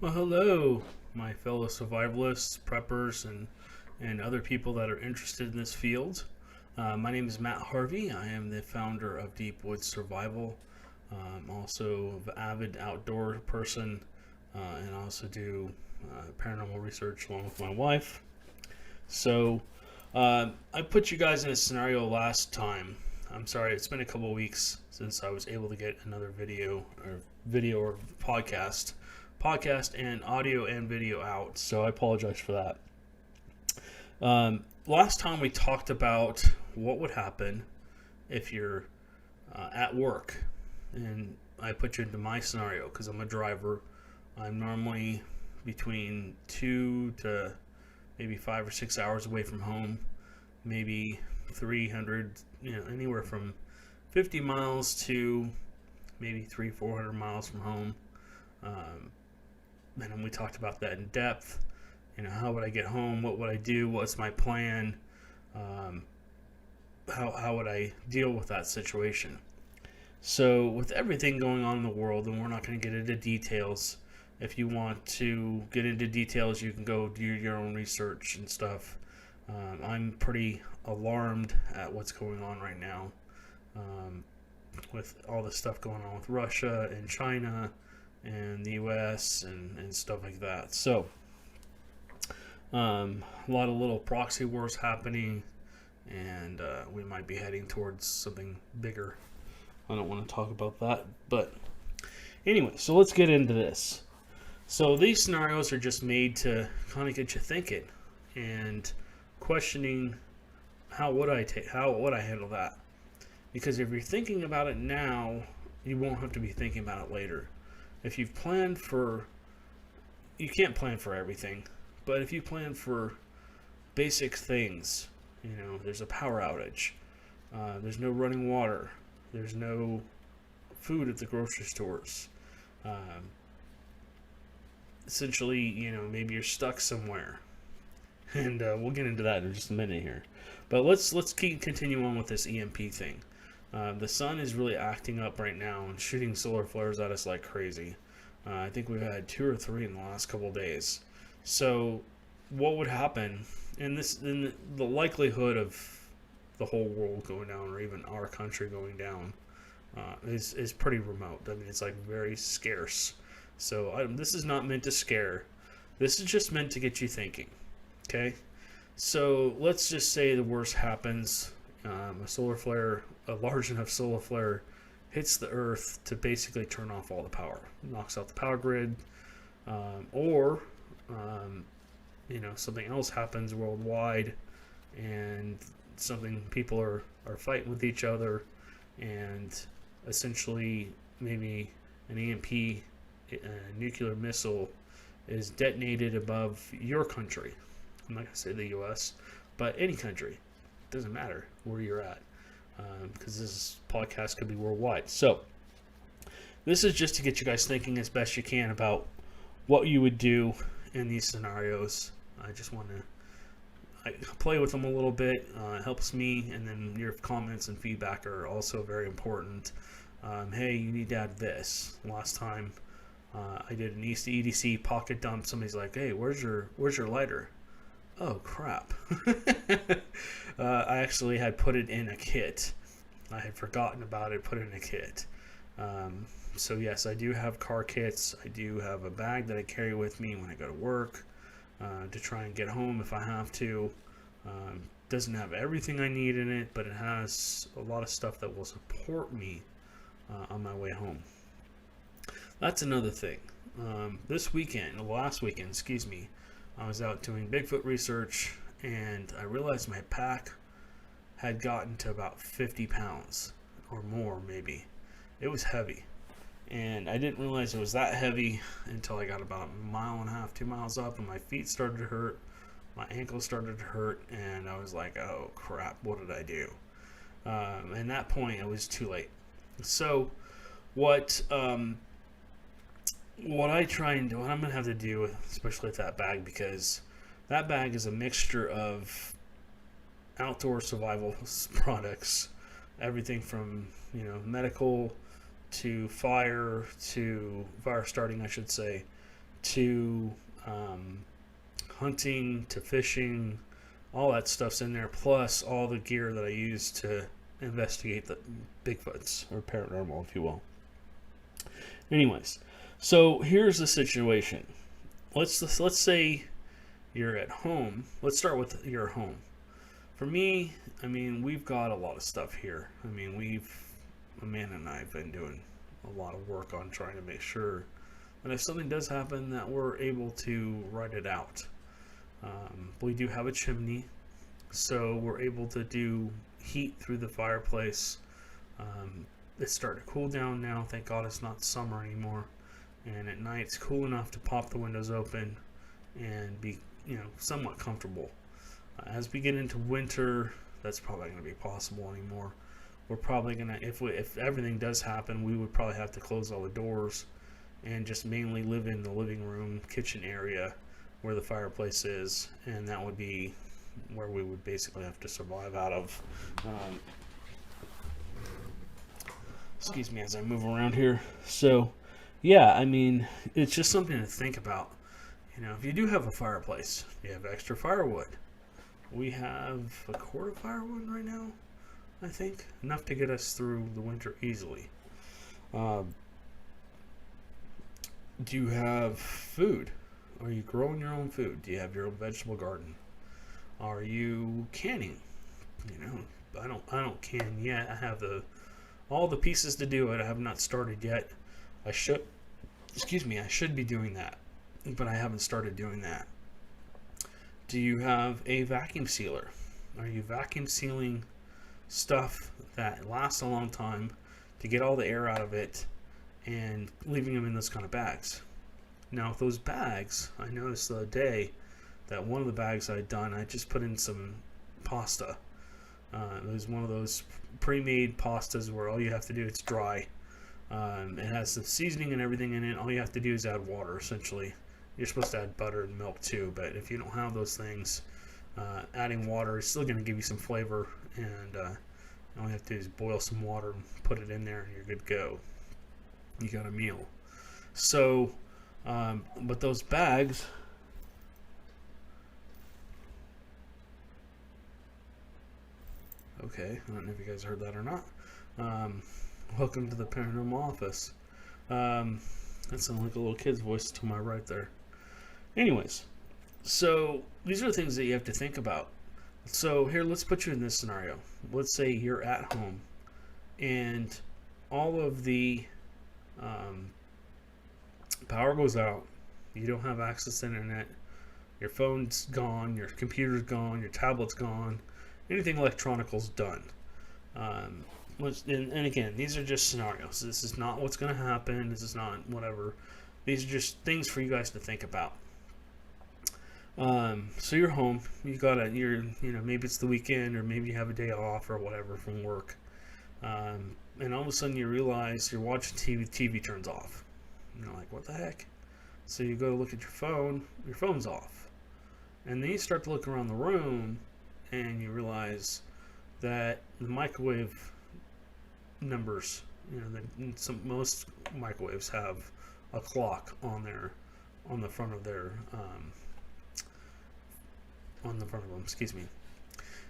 Well, hello, my fellow survivalists, preppers, and other people that are interested in this field. My name is Matt Harvey. I am the founder of Deep Woods Survival. I'm also an avid outdoor person, and I also do paranormal research along with my wife. So, I put you guys in a scenario last time. I'm sorry, it's been a couple of weeks since I was able to get another video or podcast and audio and video out. So I apologize for that. Last time we talked about what would happen if you're at work, and I put you into my scenario because I'm a driver. I'm normally between 2 to maybe 5 or 6 hours away from home, maybe 300, anywhere from 50 miles to maybe 400 miles from home. And then we talked about that in depth. How would I get home? What would I do? What's my plan? How would I deal with that situation? So, with everything going on in the world, and we're not going to get into details. If you want to get into details, you can go do your own research and stuff. I'm pretty alarmed at what's going on right now, with all the stuff going on with Russia and China and the US and stuff like that. So, a lot of little proxy wars happening, and we might be heading towards something bigger. I don't want to talk about that, but anyway, so let's get into this. So these scenarios are just made to kind of get you thinking and questioning how would I handle that? Because if you're thinking about it now, you won't have to be thinking about it later. If you've planned for, you can't plan for everything, but if you plan for basic things, there's a power outage, there's no running water, there's no food at the grocery stores. Essentially, maybe you're stuck somewhere, and we'll get into that in just a minute here. But let's continue on with this EMP thing. The sun is really acting up right now and shooting solar flares at us like crazy. I think we've had 2 or 3 in the last couple of days. So, what would happen in the likelihood of the whole world going down, or even our country going down, is pretty remote. I mean, it's like very scarce. So this is not meant to scare. This is just meant to get you thinking. Okay? So let's just say the worst happens. A large enough solar flare hits the Earth to basically turn off all the power. Knocks out the power grid. Or something else happens worldwide, and people are fighting with each other, and essentially maybe an EMP, a nuclear missile, is detonated above your country. I'm not going to say the U.S., but any country. It doesn't matter where you're at, because this podcast could be worldwide. So this is just to get you guys thinking as best you can about what you would do in these scenarios. I just want to play with them a little bit. It helps me, and then your comments and feedback are also very important. Hey, you need to add this. Last time I did an EDC pocket dump. Somebody's like, "Hey, where's your lighter?" Oh crap! I actually had put it in a kit. I had forgotten about it. Put it in a kit. So yes, I do have car kits. I do have a bag that I carry with me when I go to work, to try and get home if I have to. Doesn't have everything I need in it, but it has a lot of stuff that will support me on my way home. That's another thing. Last weekend, I was out doing Bigfoot research, and I realized my pack had gotten to about 50 pounds or more, maybe. It was heavy. And I didn't realize it was that heavy until I got about 1.5 miles, 2 miles up, and my feet started to hurt. My ankles started to hurt, and I was like, oh crap, what did I do? At that point, it was too late. So, what I'm going to have to do, especially with that bag, because that bag is a mixture of outdoor survival products, everything from medical to fire starting, I should say, to hunting to fishing, all that stuff's in there, plus all the gear that I use to investigate the Bigfoots, or paranormal, if you will. Anyways, so here's the situation. Let's say you're at home. Let's start with your home. For me, I mean, we've got a lot of stuff here. I mean, Amanda and I have been doing a lot of work on trying to make sure that if something does happen, that we're able to ride it out. We do have a chimney, so we're able to do heat through the fireplace. It's starting to cool down now. Thank God it's not summer anymore. And at night it's cool enough to pop the windows open and be, somewhat comfortable. As we get into winter, that's probably going to be possible anymore. We're probably going to, if everything does happen, we would probably have to close all the doors and just mainly live in the living room, kitchen area where the fireplace is, and that would be where we would basically have to survive out of. Excuse me as I move around here. So, yeah, I mean, it's just something to think about. If you do have a fireplace, you have extra firewood. We have a quart of firewood right now, I think. Enough to get us through the winter easily. Do you have food? Are you growing your own food? Do you have your own vegetable garden? Are you canning? I don't can yet. I have all the pieces to do it. I have not started yet. I should be doing that, but I haven't started doing that. Do you have a vacuum sealer? Are you vacuum sealing stuff that lasts a long time to get all the air out of it and leaving them in those kind of bags? Now, if those bags, I noticed the other day that one of the bags I'd done, I just put in some pasta. It was one of those pre-made pastas where all you have to do, it's dry. It has the seasoning and everything in it. All you have to do is add water, essentially. You're supposed to add butter and milk too, but if you don't have those things, adding water is still going to give you some flavor, and all you have to do is boil some water and put it in there, and you're good to go. You got a meal. So, but those bags, okay, I don't know if you guys heard that or not. Welcome to the paranormal office. That sounds like a little kid's voice to my right there. Anyways, so these are the things that you have to think about. So here, let's put you in this scenario. Let's say you're at home and all of the power goes out. You don't have access to internet. Your phone's gone. Your computer's gone. Your tablet's gone. Anything electronical's done. And again, these are just scenarios. This is not what's going to happen. This is not whatever. These are just things for you guys to think about. So you're home. Maybe it's the weekend, or maybe you have a day off or whatever from work. And all of a sudden you realize you're watching TV. TV turns off. You're like, what the heck? So you go to look at your phone. Your phone's off. And then you start to look around the room, and you realize that the microwave numbers, most microwaves have a clock on the front of their on the front of them, excuse me.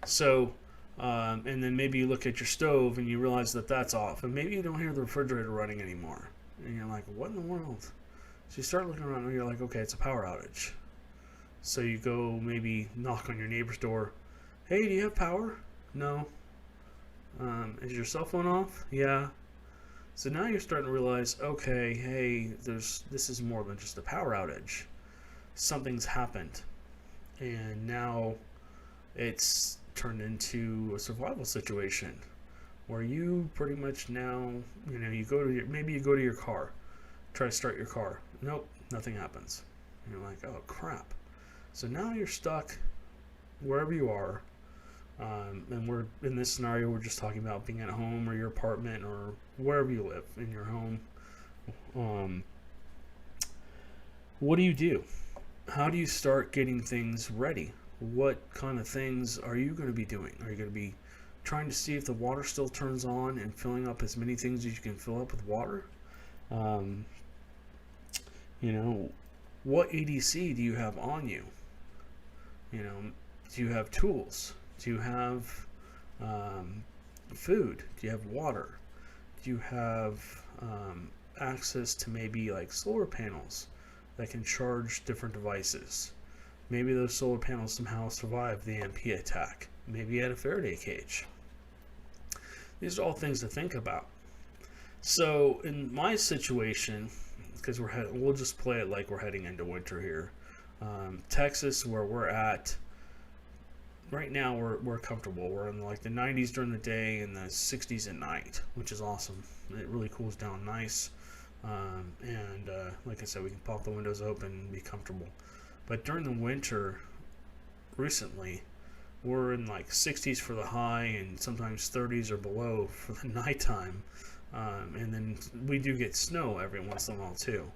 So and then maybe you look at your stove and you realize that that's off, and maybe you don't hear the refrigerator running anymore, and you're like, what in the world? So you start looking around and you're like, okay, it's a power outage. So you go maybe knock on your neighbor's door. Hey, do you have power? No. Is your cell phone off? Yeah. So now you're starting to realize, okay, hey, this is more than just a power outage. Something's happened, and now it's turned into a survival situation where you pretty much now, you go to your car, try to start your car. Nope, nothing happens. And you're like, oh crap. So now you're stuck wherever you are. And we're in this scenario, we're just talking about being at home or your apartment or wherever you live in your home. What do you do? How do you start getting things ready? What kind of things are you going to be doing? Are you going to be trying to see if the water still turns on and filling up as many things as you can fill up with water? what ADC do you have on you? You know, do you have tools? Do you have food? Do you have water? Do you have access to maybe like solar panels that can charge different devices? Maybe those solar panels somehow survive the EMP attack. Maybe you had a Faraday cage. These are all things to think about. So in my situation, because we'll just play it like we're heading into winter here. Texas, where we're at right now, we're comfortable. We're in like the 90s during the day and the 60s at night, which is awesome. It really cools down nice. Like I said, we can pop the windows open and be comfortable. But during the winter, recently, we're in like 60s for the high and sometimes 30s or below for the nighttime. And then we do get snow every once in a while too.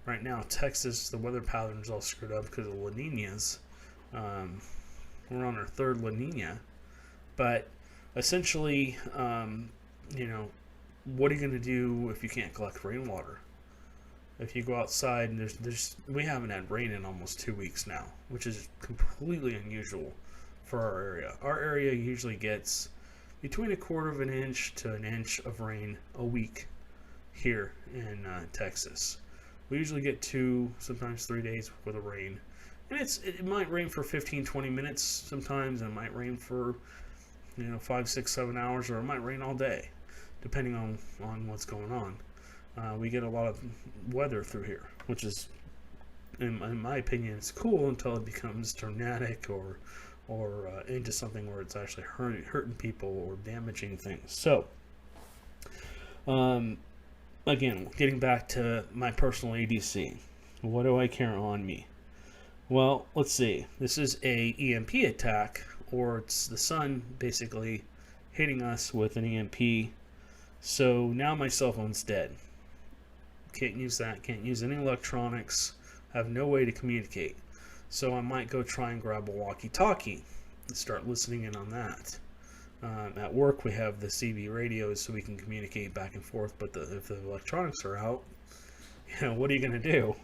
Right now, Texas, the weather pattern is all screwed up because of La Niñas. We're on our third La Niña. But essentially, you know, what are you going to do if you can't collect rainwater? If you go outside and we haven't had rain in almost 2 weeks now, which is completely unusual for our area. Our area usually gets between a quarter of an inch to an inch of rain a week here in Texas. We usually get 2, sometimes 3 days worth of rain. And it might rain for 15-20 minutes sometimes, and it might rain for 5, 6, 7 hours, or it might rain all day, depending on what's going on. We get a lot of weather through here, which is, in my opinion, it's cool until it becomes tornadic or into something where it's actually hurting people or damaging things. So, again, getting back to my personal ADC, what do I carry on me? Well, let's see. This is a EMP attack, or it's the sun basically hitting us with an EMP. So now my cell phone's dead. Can't use that. Can't use any electronics. Have no way to communicate. So I might go try and grab a walkie-talkie and start listening in on that. At work, we have the CB radios so we can communicate back and forth. But if the electronics are out, what are you going to do?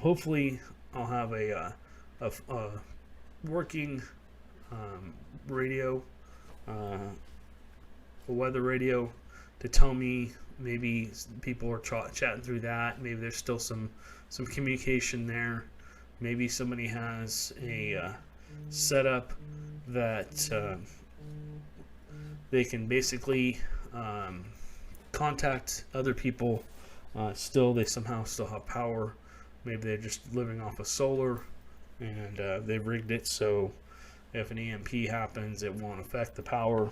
Hopefully I'll have a working radio, a weather radio, to tell me maybe people are chatting through that. Maybe there's still some communication there. Maybe somebody has a setup that they can basically contact other people. They somehow still have power. Maybe they're just living off of solar, and they've rigged it so if an EMP happens, it won't affect the power.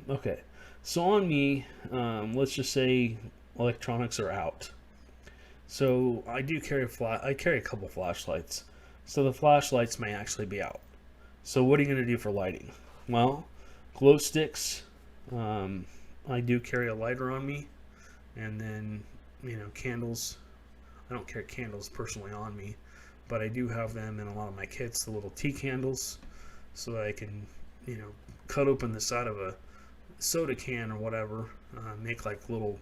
Okay, so on me, let's just say electronics are out. So I do carry I carry a couple flashlights. So the flashlights may actually be out. So what are you going to do for lighting? Well, glow sticks. I do carry a lighter on me, and then candles. I don't carry candles personally on me, but I do have them in a lot of my kits, the little tea candles, so that I can cut open the side of a soda can or whatever, make like little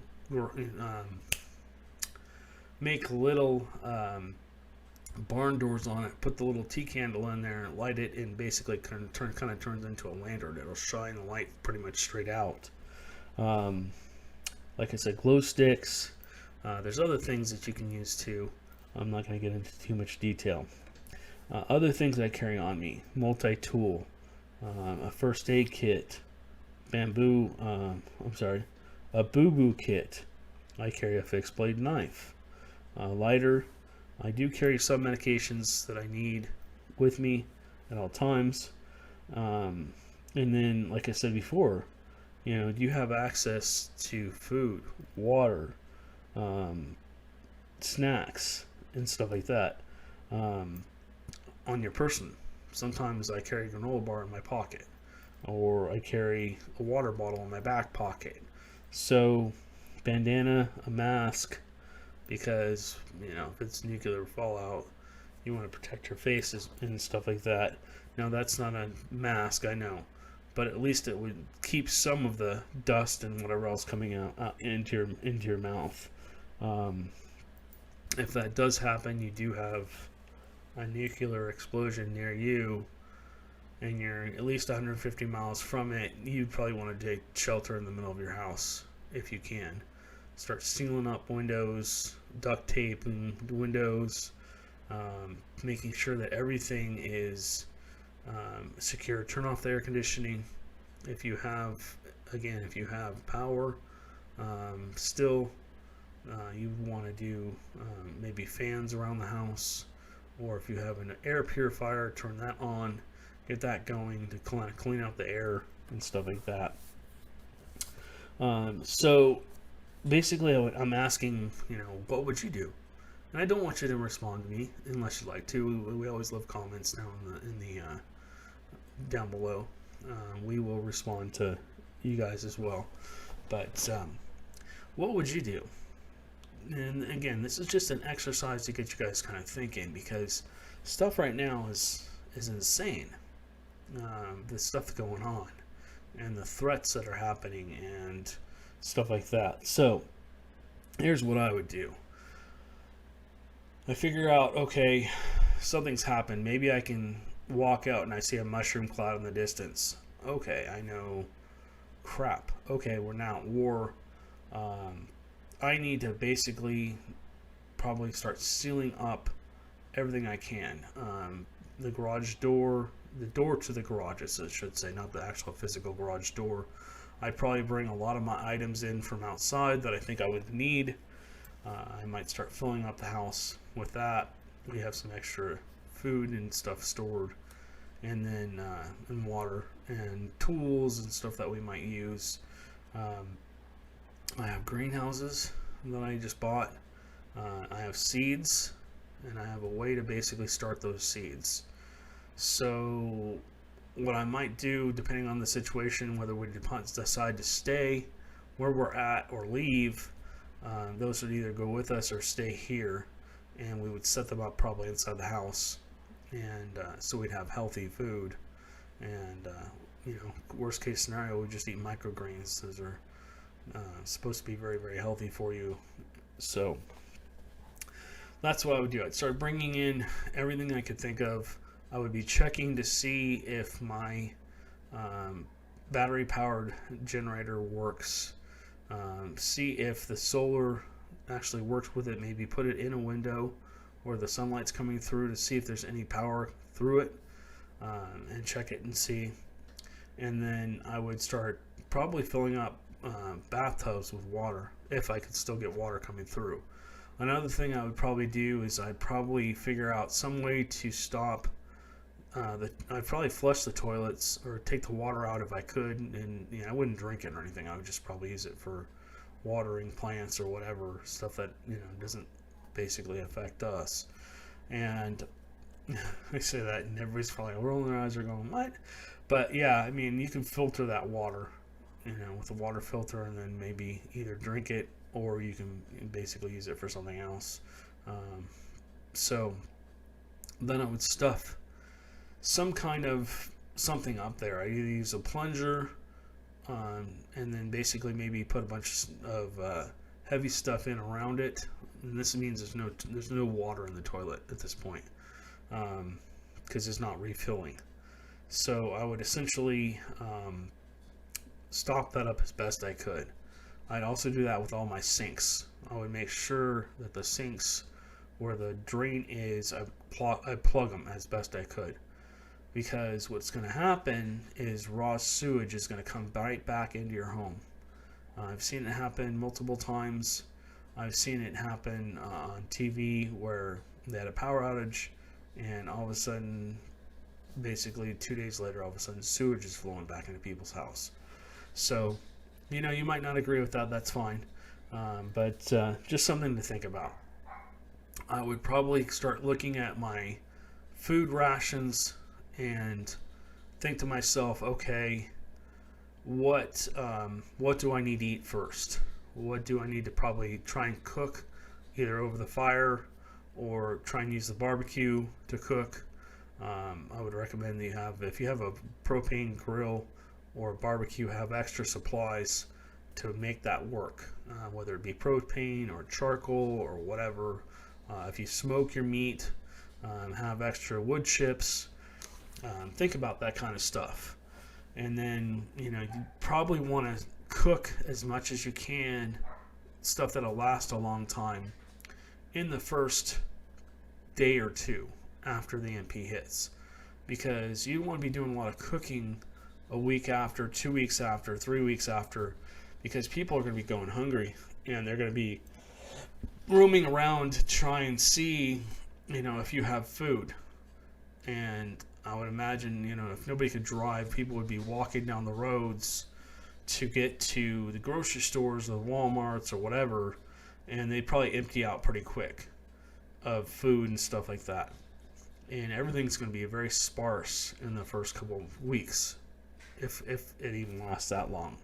barn doors on it, put the little tea candle in there and light it, and basically kind of turns into a lantern. It'll shine the light pretty much straight out. Like I said, glow sticks. There's other things that you can use too. I'm not going to get into too much detail. Other things that I carry on me: multi-tool, a first aid kit, a boo-boo kit. I carry a fixed blade knife, a lighter. I do carry some medications that I need with me at all times. And then, like I said before, do you have access to food, water, snacks, and stuff like that on your person? Sometimes I carry a granola bar in my pocket, or I carry a water bottle in my back pocket. So, bandana, a mask, because if it's nuclear fallout, you want to protect your faces and stuff like that. Now that's not a mask, I know, but at least it would keep some of the dust and whatever else coming out into your mouth. if that does happen, you do have a nuclear explosion near you, and you're at least 150 miles from it, you'd probably want to take shelter in the middle of your house if you can. Start sealing up windows, duct tape and windows, making sure that everything is secure. Turn off the air conditioning. If you have, again, if you have power, still you want to do maybe fans around the house, or if you have an air purifier, turn that on, get that going to clean out the air and stuff like that. So basically, I'm asking, what would you do? And I don't want you to respond to me unless you'd like to. We always love comments down in the down below. We will respond to you guys as well. But what would you do? And again, this is just an exercise to get you guys kind of thinking, because stuff right now is insane. The stuff going on and the threats that are happening and stuff like that. So here's what I would do. I figure out, okay, something's happened. Maybe I can walk out and I see a mushroom cloud in the distance. Okay, I know. Crap. Okay, we're now at war. I need to basically probably start sealing up everything I can. The garage door, the door to the garages, I should say, not the actual physical garage door. I'd probably bring a lot of my items in from outside that I think I would need. I might start filling up the house with that. We have some extra food and stuff stored, and then and water and tools and stuff that we might use. I have greenhouses that I just bought. I have seeds, and I have a way to basically start those seeds. So what I might do, depending on the situation, whether we decide to stay where we're at or leave, those would either go with us or stay here, and we would set them up probably inside the house, and so we'd have healthy food. And worst case scenario, we just eat microgreens. Those are supposed to be very, very healthy for you. So that's what I would do. I'd start bringing in everything I could think of. I would be checking to see if my battery powered generator works. See if the solar actually works with it. Maybe put it in a window where the sunlight's coming through to see if there's any power through it, and check it and see. And then I would start probably filling up bathtubs with water if I could still get water coming through. Another thing I would probably do is I'd probably figure out some way to stop I'd probably flush the toilets or take the water out if I could, and I wouldn't drink it or anything. I would just probably use it for watering plants or whatever, stuff that doesn't basically affect us. And I say that and everybody's probably rolling their eyes or going, what? But yeah, I mean, you can filter that water with a water filter, and then maybe either drink it or you can basically use it for something else. So then I would stuff some kind of something up there. I either use a plunger, and then basically maybe put a bunch of heavy stuff in around it. And this means there's no water in the toilet at this point, because it's not refilling. So I would essentially stop that up as best I could. I'd also do that with all my sinks. I would make sure that the sinks where the drain is, I plug them as best I could. Because what's going to happen is raw sewage is going to come right back into your home. I've seen it happen multiple times. I've seen it happen on TV where they had a power outage, and all of a sudden, basically 2 days later, all of a sudden sewage is flowing back into people's house. So, you might not agree with that. That's fine. But just something to think about. I would probably start looking at my food rations and think to myself, okay, what do I need to eat first? What do I need to probably try and cook either over the fire or try and use the barbecue to cook? I would recommend that if you have a propane grill or a barbecue, have extra supplies to make that work, whether it be propane or charcoal or whatever. If you smoke your meat, have extra wood chips. Think about that kind of stuff. And then, you probably want to cook as much as you can, stuff that'll last a long time in the first day or two after the EMP hits. Because you want to be doing a lot of cooking a week after, 2 weeks after, 3 weeks after, because people are going to be going hungry and they're going to be roaming around to try and see, if you have food. And I would imagine, if nobody could drive, people would be walking down the roads to get to the grocery stores or the Walmarts or whatever, and they'd probably empty out pretty quick of food and stuff like that. And everything's going to be very sparse in the first couple of weeks, if it even lasts that long.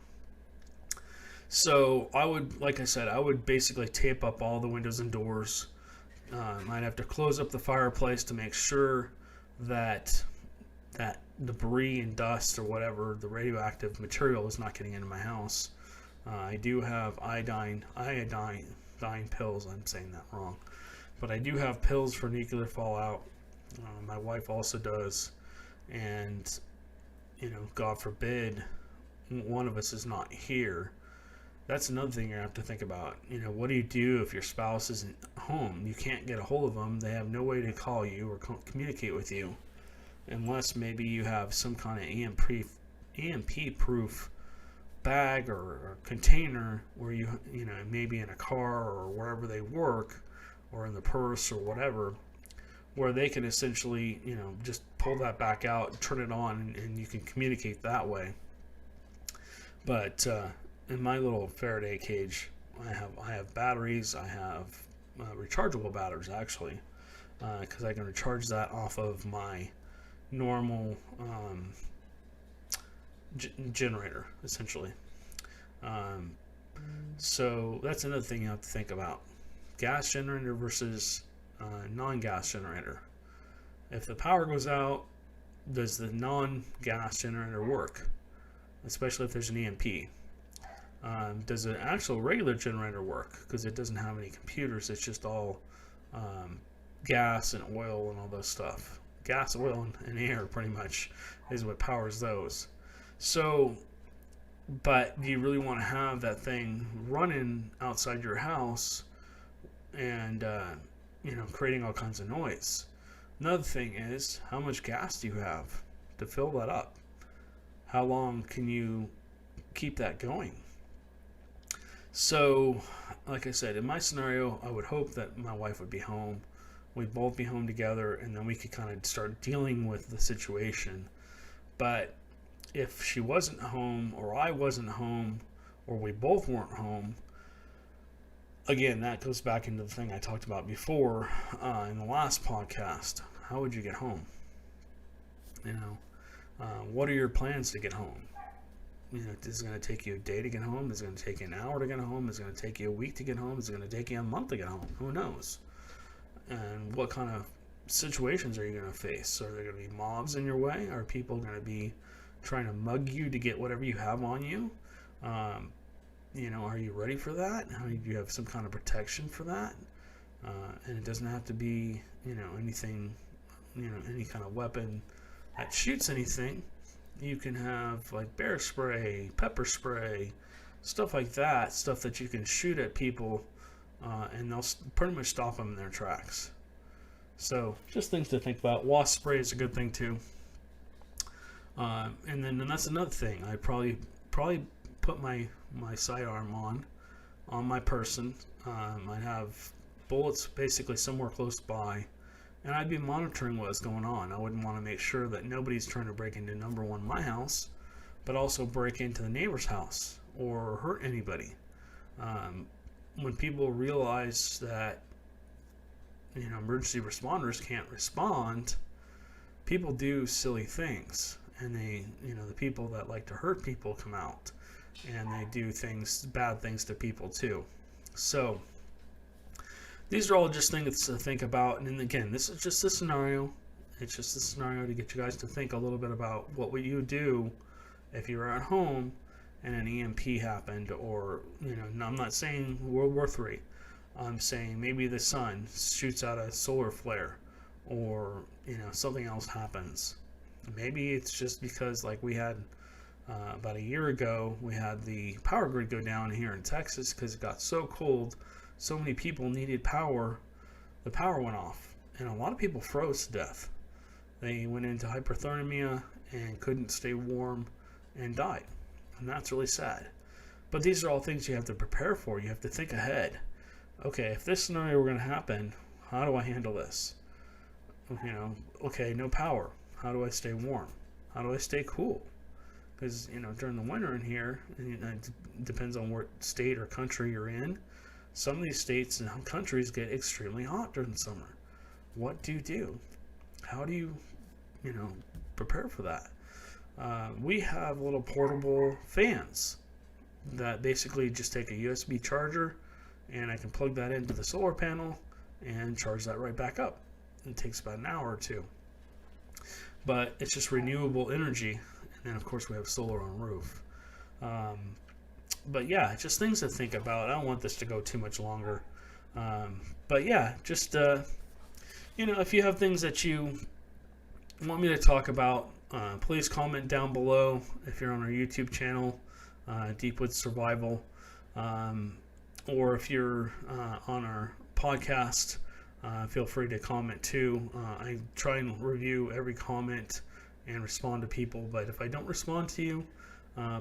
So I would basically tape up all the windows and doors. I'd have to close up the fireplace to make sure that debris and dust or whatever, the radioactive material, is not getting into my house. I do have iodine pills. I'm saying that wrong. But I do have pills for nuclear fallout. My wife also does. And, God forbid, one of us is not here. That's another thing you have to think about. What do you do if your spouse isn't home? You can't get a hold of them. They have no way to call you or communicate with you, unless maybe you have some kind of EMP proof bag or container where you maybe in a car or wherever they work, or in the purse or whatever, where they can essentially just pull that back out, turn it on, and you can communicate that way. But in my little Faraday cage, I have batteries. I have rechargeable batteries, actually, because I can recharge that off of my normal generator, essentially. So that's another thing you have to think about: gas generator versus non-gas generator. If the power goes out, does the non-gas generator work? Especially if there's an EMP. Does an actual regular generator work? Because it doesn't have any computers. It's just all gas and oil and all those stuff. Gas, oil, and air pretty much is what powers those. So, but do you really want to have that thing running outside your house and creating all kinds of noise? Another thing is, how much gas do you have to fill that up? How long can you keep that going? So, like I said, in my scenario, I would hope that my wife would be home. We'd both be home together, and then we could kind of start dealing with the situation. But if she wasn't home, or I wasn't home, or we both weren't home, again, that goes back into the thing I talked about before in the last podcast. How would you get home? What are your plans to get home? Is it going to take you a day to get home? Is it going to take you an hour to get home? Is it going to take you a week to get home? Is it going to take you a month to get home? Who knows? And what kind of situations are you going to face? Are there going to be mobs in your way? Are people going to be trying to mug you to get whatever you have on you? Are you ready for that? Do you have some kind of protection for that? And it doesn't have to be, anything, any kind of weapon that shoots anything. You can have like bear spray, pepper spray, stuff like that, stuff that you can shoot at people, and they'll pretty much stop them in their tracks. So just things to think about. Wasp spray is a good thing too. And that's another thing. I probably put my sidearm on my person. I'd have bullets basically somewhere close by, and I'd be monitoring what's going on. I wouldn't want to make sure that nobody's trying to break into, number one, my house, but also break into the neighbor's house or hurt anybody. When people realize that emergency responders can't respond, people do silly things, and the people that like to hurt people come out, and they do bad things to people too. So these are all just things to think about. And then again, this is just a scenario. It's just a scenario to get you guys to think a little bit about what would you do if you were at home and an EMP happened, or I'm not saying World War III. I'm saying maybe the sun shoots out a solar flare, or something else happens. Maybe it's just because, like we had about a year ago, we had the power grid go down here in Texas because it got so cold, so many people needed power. The power went off, and a lot of people froze to death. They went into hypothermia and couldn't stay warm and died, and that's really sad. But these are all things you have to prepare for. You have to think ahead. Okay, if this scenario were going to happen, how do I handle this? Okay, no power. How do I stay warm? How do I stay cool? Because during the winter in here, it depends on what state or country you're in. Some of these states and countries get extremely hot during the summer. What do you do? How do you prepare for that? We have little portable fans that basically just take a USB charger, and I can plug that into the solar panel and charge that right back up. It takes about an hour or two, but it's just renewable energy. And then of course we have solar on the roof. But yeah, just things to think about. I don't want this to go too much longer. But yeah, just if you have things that you want me to talk about, please comment down below. If you're on our YouTube channel, Deepwood Survival, or if you're on our podcast, feel free to comment too. I try and review every comment and respond to people, but if I don't respond to you,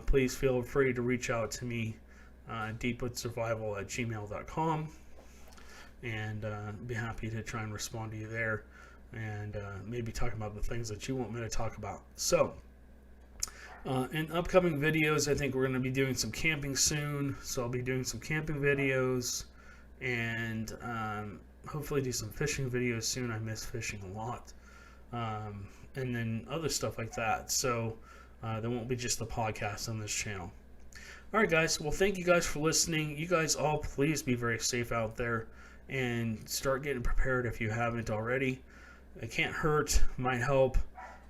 please feel free to reach out to me, deepwoodsurvival@gmail.com, and be happy to try and respond to you there, and maybe talk about the things that you want me to talk about. So in upcoming videos, I think we're going to be doing some camping soon, so I'll be doing some camping videos, and hopefully do some fishing videos soon. I miss fishing a lot, and then other stuff like that. So there won't be just the podcast on this channel. Alright guys, well thank you guys for listening. You guys all please be very safe out there, and start getting prepared if you haven't already. It can't hurt, might help.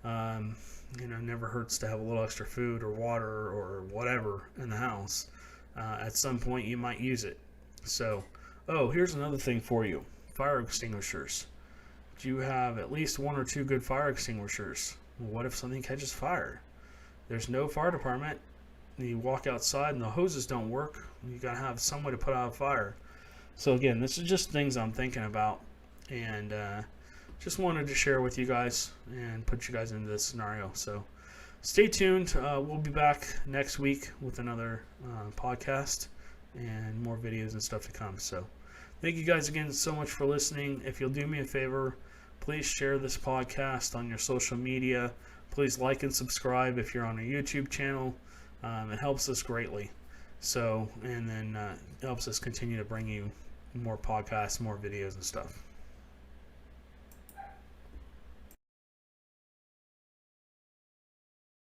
Never hurts to have a little extra food or water or whatever in the house. At some point you might use it. So, here's another thing for you. Fire extinguishers. Do you have at least 1 or 2 good fire extinguishers? What if something catches fire? There's no fire department. You walk outside and the hoses don't work. You gotta have some way to put out a fire. So again, this is just things I'm thinking about, and just wanted to share with you guys and put you guys into this scenario. So stay tuned. We'll be back next week with another podcast and more videos and stuff to come. So thank you guys again so much for listening. If you'll do me a favor, please share this podcast on your social media. Please like and subscribe if you're on a YouTube channel. It helps us greatly. So, and then it helps us continue to bring you more podcasts, more videos and stuff.